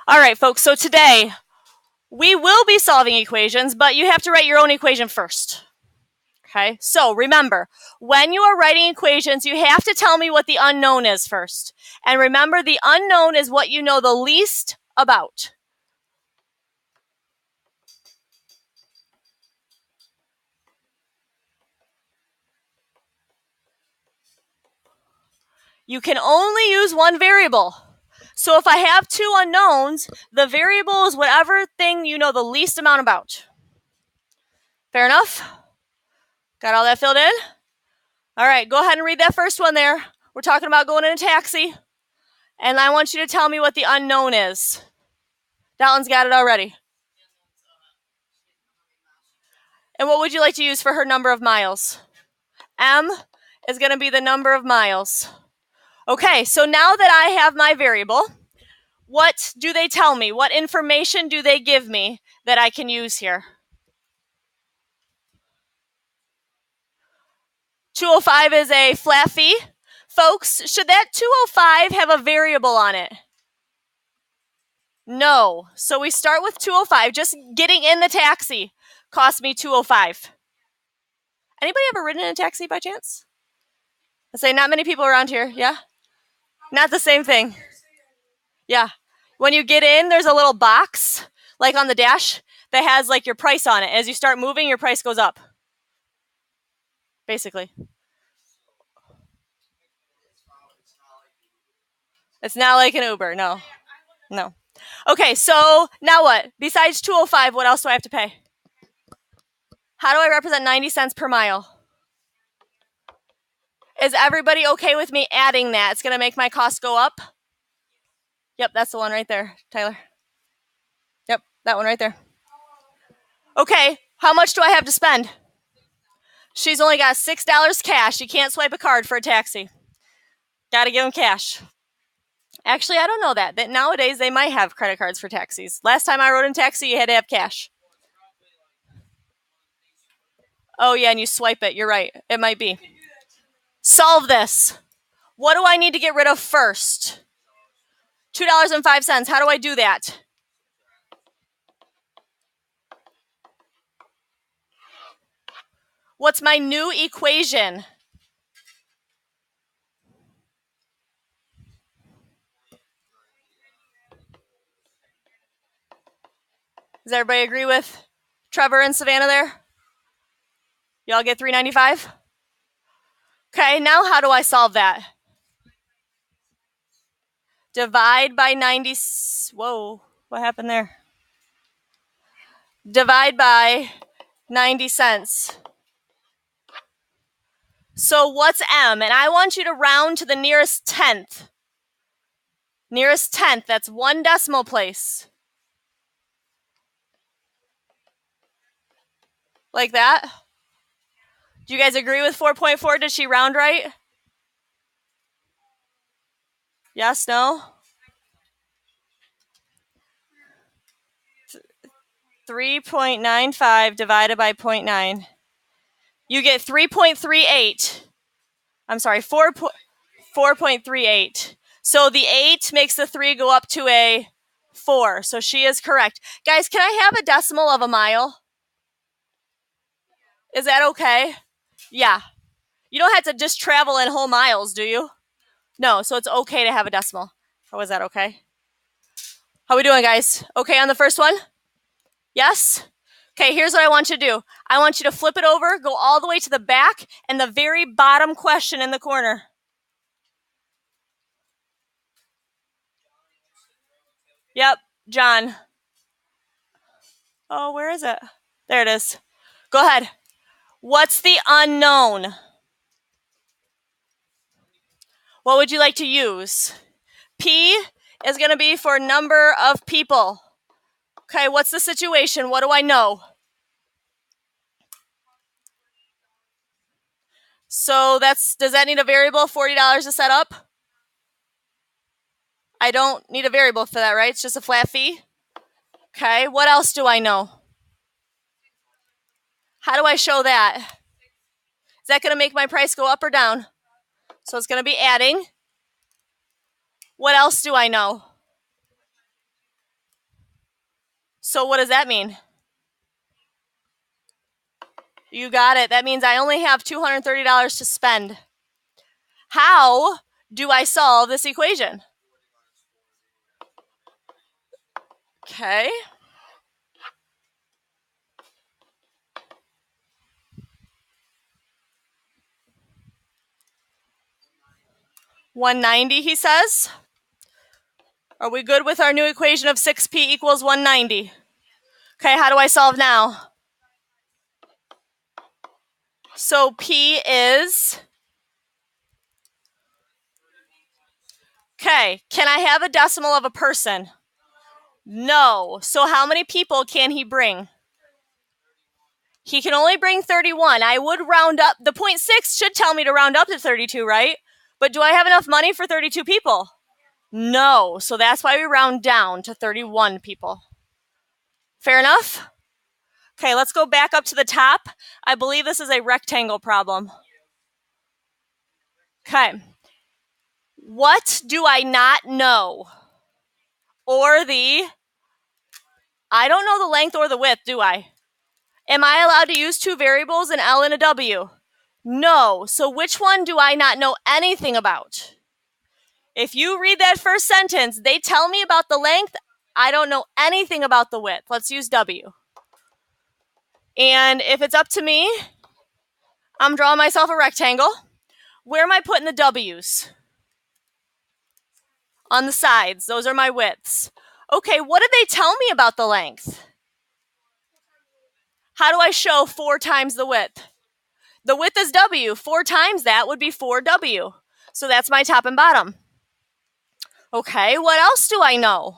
All right, folks, so today we will be solving equations, but you have to write your own equation first. Okay, so remember, when you are writing equations, you have to tell me what the unknown is first. And remember, the unknown is what you know the least about. You can only use one variable. So if I have two unknowns, the variable is whatever thing you know the least amount about. Fair enough? Got all that filled in? All right, go ahead and read that first one there. We're talking about going in a taxi. And I want you to tell me what the unknown is. That one's got it already. And what would you like to use for her number of miles? M is going to be the number of miles. Okay, so now that I have my variable, what do they tell me? What information do they give me that I can use here? 205 is a flat fee. Folks, should that 205 have a variable on it? No. So we start with 205. Just getting in the taxi cost me 205. Anybody ever ridden in a taxi by chance? I say not many people around here. Yeah? Not the same thing. Yeah. When you get in, there's a little box, like on the dash, that has like your price on it. As you start moving, your price goes up. Basically. It's not like an Uber. No. No. Okay, so now what? Besides 205, what else do I have to pay? How do I represent 90 cents per mile? Is everybody okay with me adding that? It's going to make my cost go up? Yep, that's the one right there, Tyler. Yep, that one right there. Okay, how much do I have to spend? She's only got $6 cash. You can't swipe a card for a taxi. Got to give them cash. Actually, I don't know that. Nowadays, they might have credit cards for taxis. Last time I rode in taxi, you had to have cash. Oh, yeah, and you swipe it. You're right. It might be. Solve this. What do I need to get rid of first? $2.05. How do I do that? What's my new equation? Does everybody agree with Trevor and Savannah there? Y'all get $3.95? Okay, now how do I solve that? Divide by 90. Whoa, what happened there? Divide by 90 cents. So what's M? And I want you to round to the nearest tenth. Nearest tenth, that's one decimal place. Like that? Do you guys agree with 4.4? Did she round right? Yes, no? 3.95 divided by 0.9. You get 3.38. I'm sorry, 4.38. So the 8 makes the 3 go up to a 4. So she is correct. Guys, can I have a decimal of a mile? Is that okay? Yeah. You don't have to just travel in whole miles, do you? No, so it's okay to have a decimal. How was that okay? How we doing, guys? Okay on the first one? Yes? Okay, here's what I want you to do. I want you to flip it over, go all the way to the back, and the very bottom question in the corner. Yep, John. Oh, where is it? There it is. Go ahead. What's the unknown? What would you like to use? P is going to be for number of people. Okay, what's the situation? What do I know? So does that need a variable? $40 to set up? I don't need a variable for that, right? It's just a flat fee. Okay, what else do I know? How do I show that? Is that going to make my price go up or down? So it's going to be adding. What else do I know? So what does that mean? You got it. That means I only have $230 to spend. How do I solve this equation? Okay. $190, he says. Are we good with our new equation of 6p equals 190? Okay, how do I solve now? So p is... Okay, can I have a decimal of a person? No. So how many people can he bring? He can only bring 31. I would round up. The 0.6 should tell me to round up to 32, right? But do I have enough money for 32 people? No. So that's why we round down to 31 people. Fair enough? Okay, let's go back up to the top. I believe this is a rectangle problem. Okay. What do I not know? Or I don't know the length or the width, do I? Am I allowed to use two variables, an L and a W? No. So which one do I not know anything about? If you read that first sentence, they tell me about the length. I don't know anything about the width. Let's use W. And if it's up to me, I'm drawing myself a rectangle. Where am I putting the W's? On the sides. Those are my widths. Okay, what did they tell me about the length? How do I show 4 times the width? The width is W. 4 times that would be 4W. So that's my top and bottom. Okay, what else do I know?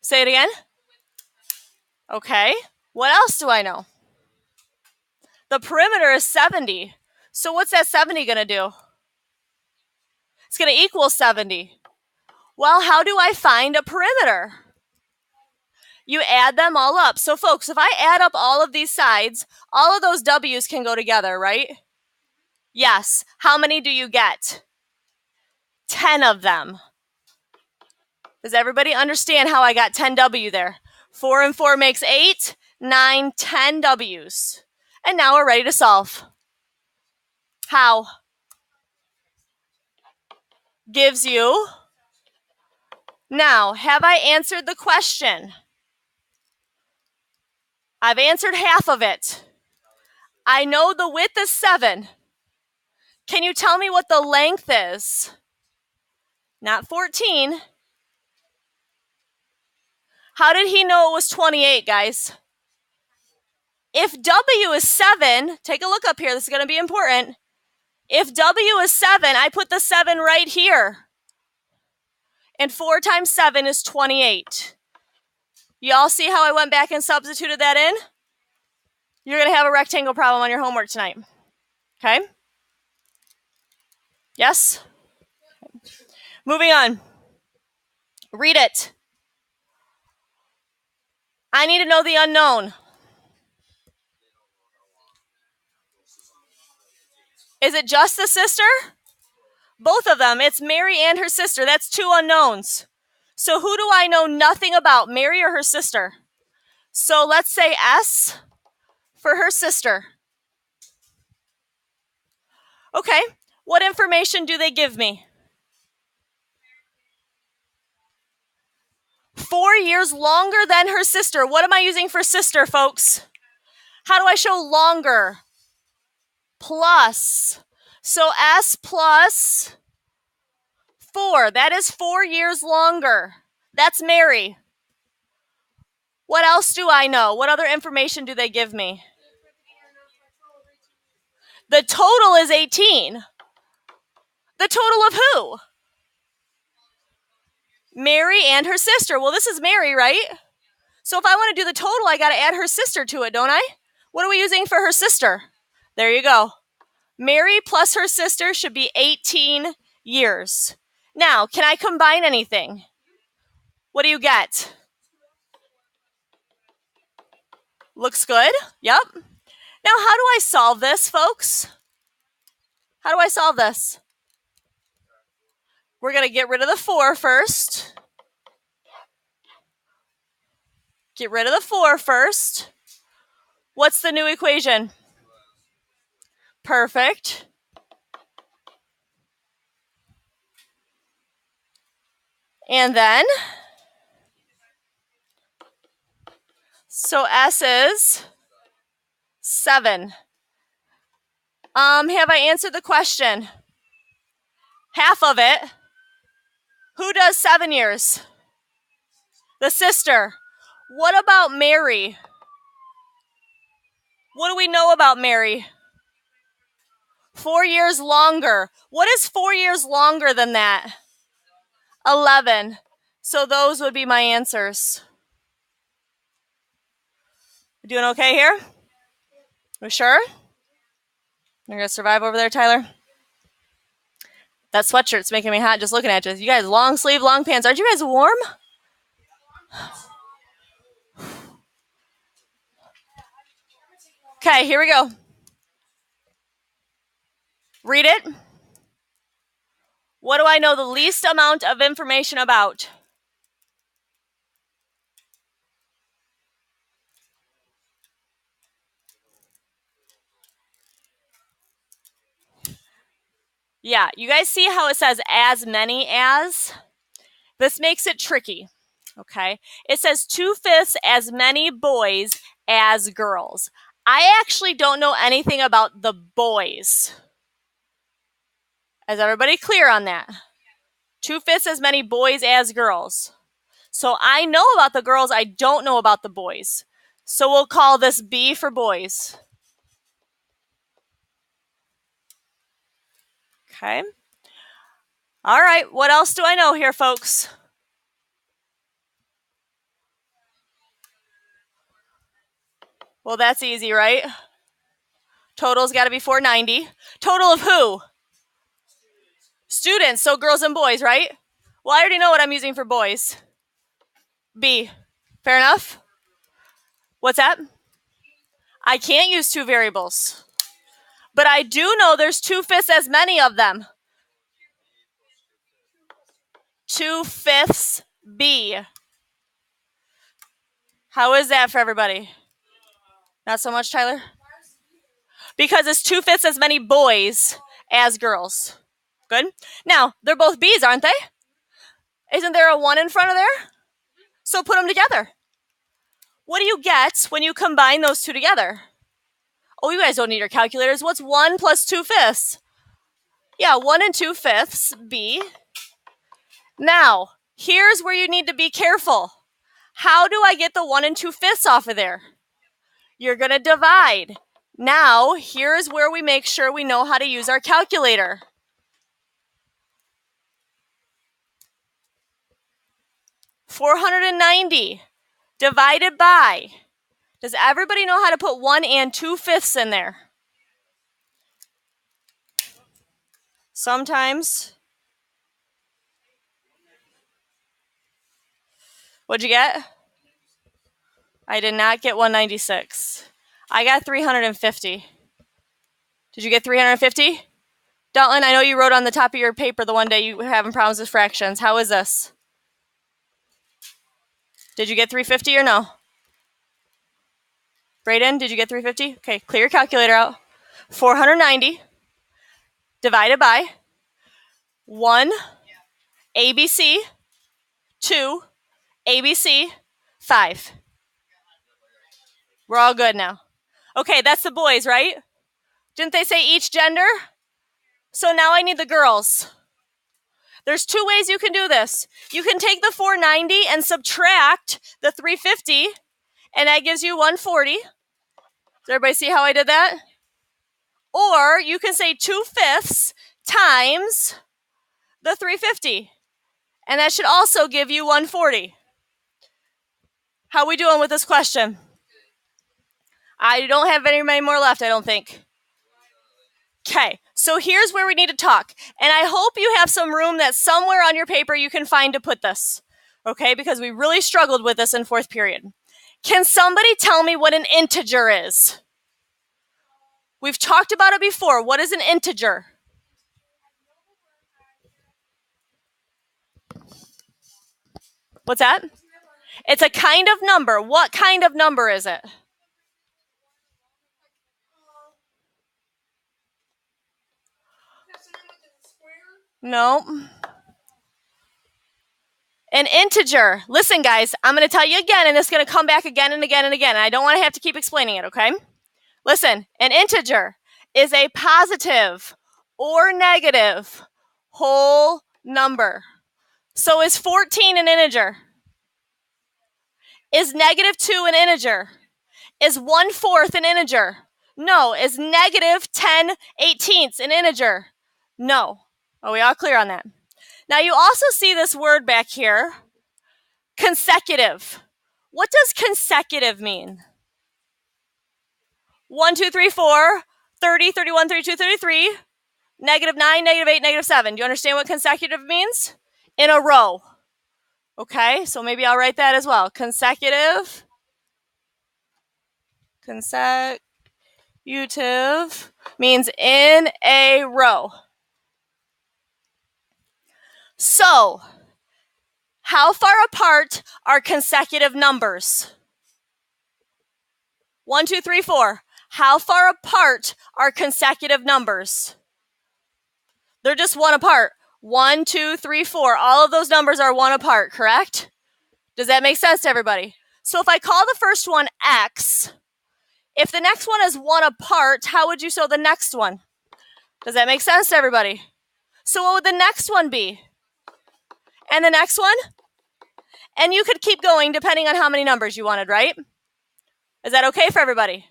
Say it again. Okay, what else do I know? The perimeter is 70. So what's that 70 going to do? It's going to equal 70. Well, how do I find a perimeter? You add them all up. So folks, if I add up all of these sides, all of those W's can go together, right? Yes. How many do you get? 10 of them. Does everybody understand how I got 10W there? 4 and 4 makes 8, 9, 10 W's. And now we're ready to solve. How? Gives you. Now, have I answered the question? I've answered half of it. I know the width is 7. Can you tell me what the length is? Not 14. How did he know it was 28, guys? If W is 7, take a look up here. This is going to be important. If W is 7, I put the 7 right here. And 4 times 7 is 28. Y'all see how I went back and substituted that in? You're going to have a rectangle problem on your homework tonight. Okay? Yes? Moving on. Read it. I need to know the unknown. Is it just the sister? Both of them. It's Mary and her sister. That's 2 unknowns. So who do I know nothing about, Mary or her sister? So let's say S for her sister. Okay, what information do they give me? 4 years longer than her sister. What am I using for sister, folks? How do I show longer? Plus. So S plus 4. That is 4 years longer. That's Mary. What else do I know? What other information do they give me? The total is 18. The total of who? Mary and her sister. Well, this is Mary, right? So if I want to do the total, I got to add her sister to it, don't I? What are we using for her sister? There you go. Mary plus her sister should be 18 years. Now, can I combine anything? What do you get? Looks good. Yep. Now, how do I solve this, folks? How do I solve this? We're going to get rid of the 4 first. Get rid of the 4 first. What's the new equation? Perfect. And then, so S is 7. Have I answered the question? Half of it. Who does 7 years? The sister. What about Mary? What do we know about Mary? 4 years longer. What is 4 years longer than that? 11. So those would be my answers. You doing okay here? We sure? You're going to survive over there, Tyler? That sweatshirt's making me hot just looking at you. You guys, long sleeve, long pants. Aren't you guys warm? Okay, here we go. Read it. What do I know the least amount of information about? Yeah, you guys see how it says as many as? This makes it tricky, okay? It says 2/5 as many boys as girls. I actually don't know anything about the boys. Is everybody clear on that? 2/5 as many boys as girls. So I know about the girls, I don't know about the boys. So we'll call this B for boys. Okay. All right, what else do I know here, folks? Well, that's easy, right? Total's got to be 490. Total of who? Students, so girls and boys, right? Well, I already know what I'm using for boys. B. Fair enough? What's that? I can't use 2 variables. But I do know there's 2/5 as many of them. 2/5 B. How is that for everybody? Not so much, Tyler? Because it's 2/5 as many boys as girls. Good? Now, they're both B's, aren't they? Isn't there a 1 in front of there? So put them together. What do you get when you combine those two together? Oh, you guys don't need your calculators. What's 1 plus 2/5? Yeah, 1 and 2/5, B. Now, here's where you need to be careful. How do I get the 1 and 2/5 off of there? You're going to divide. Now, here's where we make sure we know how to use our calculator. $490 divided by. Does everybody know how to put 1 and 2/5 in there? Sometimes. What'd you get? I did not get 196. I got 350. Did you get 350? Dalton, I know you wrote on the top of your paper the one day you were having problems with fractions. How is this? Did you get 350 or no? Brayden, did you get 350? Okay, clear your calculator out. 490 divided by 1 ABC, 2 ABC, 5. We're all good now. Okay, that's the boys, right? Didn't they say each gender? So now I need the girls. There's 2 ways you can do this. You can take the 490 and subtract the 350, and that gives you 140. Does everybody see how I did that? Or you can say 2/5 times the 350, and that should also give you 140. How are we doing with this question? I don't have any more left, I don't think. Okay, so here's where we need to talk. And I hope you have some room that somewhere on your paper you can find to put this. Okay, because we really struggled with this in 4th period. Can somebody tell me what an integer is? We've talked about it before. What is an integer? What's that? It's a kind of number. What kind of number is it? No. An integer. Listen, guys, I'm going to tell you again, and it's going to come back again and again and again. And I don't want to have to keep explaining it, okay? Listen, an integer is a positive or negative whole number. So is 14 an integer? Is negative 2 an integer? Is 1/4 an integer? No. Is negative 10/18 an integer? No. Are we all clear on that? Now you also see this word back here, consecutive. What does consecutive mean? 1, 2, 3, 4, 30, 31, 32, 33, negative 9, negative 8, negative 7. Do you understand what consecutive means? In a row. Okay, so maybe I'll write that as well. Consecutive means in a row. So, how far apart are consecutive numbers? 1, 2, 3, 4. How far apart are consecutive numbers? They're just one apart. 1, 2, 3, 4. All of those numbers are one apart, correct? Does that make sense to everybody? So if I call the first one X, if the next one is one apart, how would you show the next one? Does that make sense to everybody? So what would the next one be? And the next one? And you could keep going depending on how many numbers you wanted, right? Is that okay for everybody?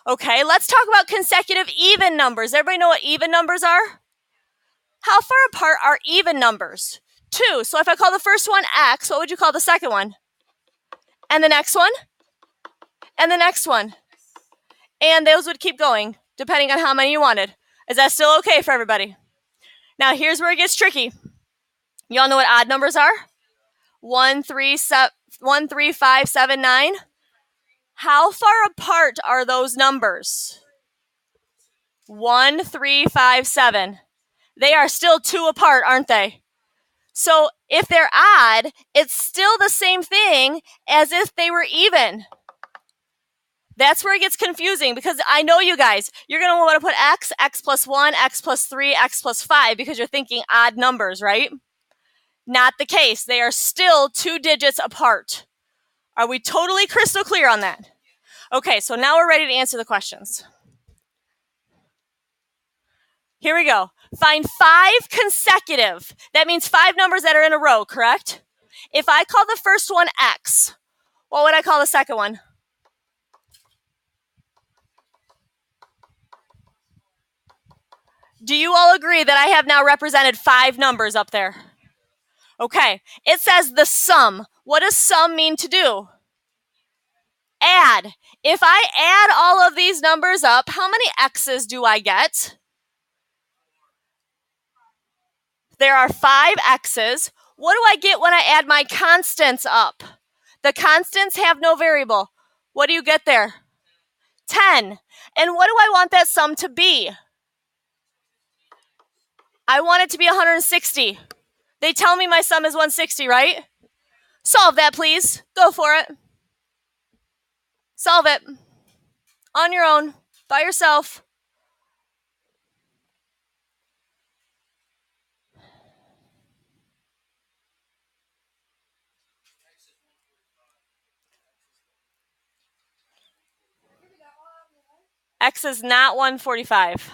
Okay, let's talk about consecutive even numbers. Everybody know what even numbers are? How far apart are even numbers? 2. So if I call the first one X, what would you call the second one? And the next one? And the next one? And those would keep going, depending on how many you wanted. Is that still okay for everybody? Now, here's where it gets tricky. You all know what odd numbers are? 1, 3, 5, 7, 9. How far apart are those numbers? 1, 3, 5, 7. They are still 2 apart, aren't they? So if they're odd, it's still the same thing as if they were even. That's where it gets confusing because I know you guys, you're going to want to put X, X plus 1, X plus 3, X plus 5 because you're thinking odd numbers, right? Not the case. They are still 2 digits apart. Are we totally crystal clear on that? Okay, so now we're ready to answer the questions. Here we go. Find 5 consecutive. That means 5 numbers that are in a row, correct? If I call the first one X, what would I call the second one? Do you all agree that I have now represented 5 numbers up there? Okay, it says the sum. What does sum mean to do? Add. If I add all of these numbers up, how many X's do I get? There are 5 X's. What do I get when I add my constants up? The constants have no variable. What do you get there? 10. And what do I want that sum to be? I want it to be 160. They tell me my sum is 160, right? Solve that, please. Go for it. Solve it. On your own. By yourself. X is not 145.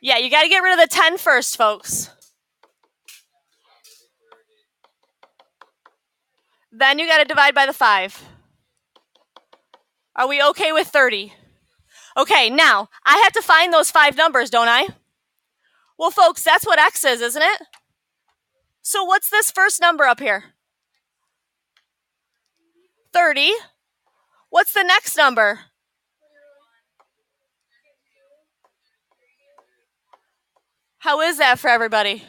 Yeah, you got to get rid of the 10 first, folks. Then you got to divide by the 5. Are we okay with 30? Okay, now, I have to find those 5 numbers, don't I? Well, folks, that's what X is, isn't it? So what's this first number up here? 30. What's the next number? How is that for everybody?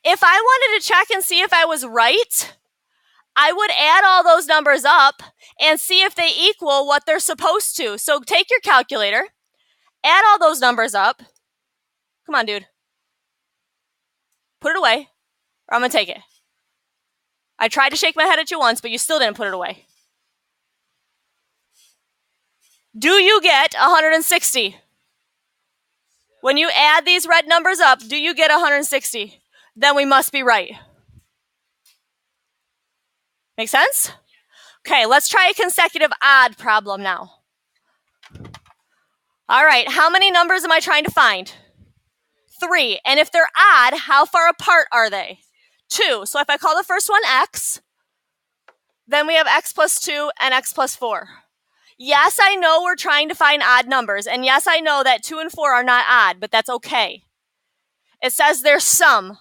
If I wanted to check and see if I was right, I would add all those numbers up and see if they equal what they're supposed to. So take your calculator, add all those numbers up. Come on, dude. Put it away, or I'm going to take it. I tried to shake my head at you once, but you still didn't put it away. Do you get 160? When you add these red numbers up, do you get 160? Then we must be right. Make sense? Okay, let's try a consecutive odd problem now. All right, how many numbers am I trying to find? 3. And if they're odd, how far apart are they? 2. So if I call the first one x, then we have x plus 2 and x plus 4. Yes, I know we're trying to find odd numbers, and yes, I know that 2 and 4 are not odd, but that's okay. It says their sum.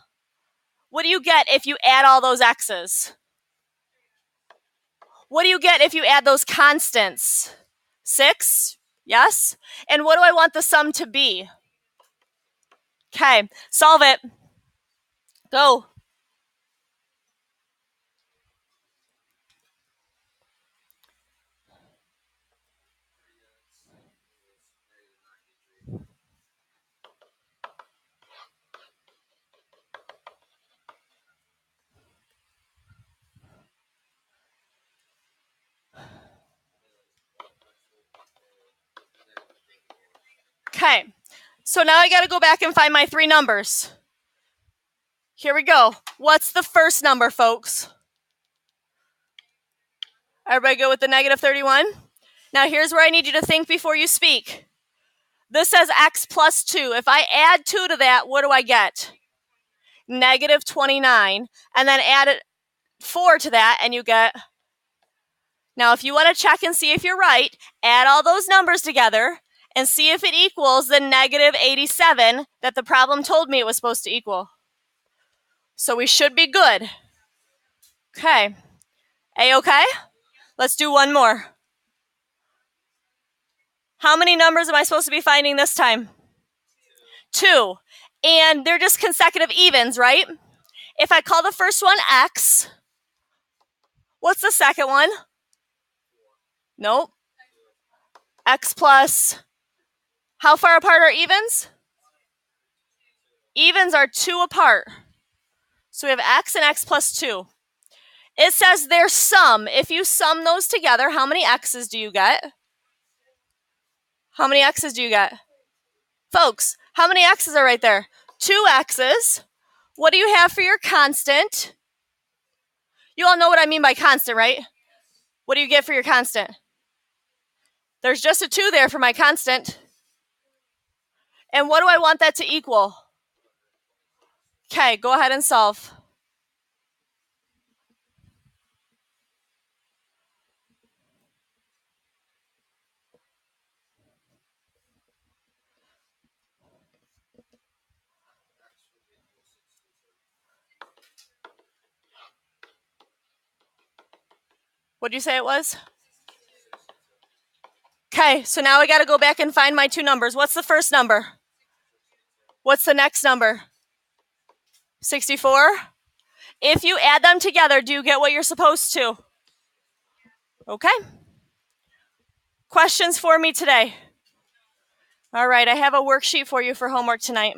What do you get if you add all those x's? What do you get if you add those constants? 6? Yes? And what do I want the sum to be? Okay, solve it. Go. Okay, so now I got to go back and find my 3 numbers. Here we go. What's the first number, folks? Everybody go with the negative 31? Now here's where I need you to think before you speak. This says x plus 2. If I add 2 to that, what do I get? Negative 29. And then add 4 to that, and you get... Now, if you want to check and see if you're right, add all those numbers together and see if it equals the negative 87 that the problem told me it was supposed to equal. So we should be good. Okay. A-okay? Let's do one more. How many numbers am I supposed to be finding this time? 2. And they're just consecutive evens, right? If I call the first one x, what's the second one? Nope. X plus, how far apart are evens? Evens are 2 apart. So we have x and x plus 2. It says their sum. If you sum those together, how many x's do you get? How many x's do you get? Folks, how many x's are right there? 2 x's. What do you have for your constant? You all know what I mean by constant, right? What do you get for your constant? There's just a 2 there for my constant. And what do I want that to equal? Okay, go ahead and solve. What'd you say it was? Okay, so now I got to go back and find my 2 numbers. What's the first number? What's the next number? 64? If you add them together, do you get what you're supposed to? Okay. Questions for me today? All right, I have a worksheet for you for homework tonight.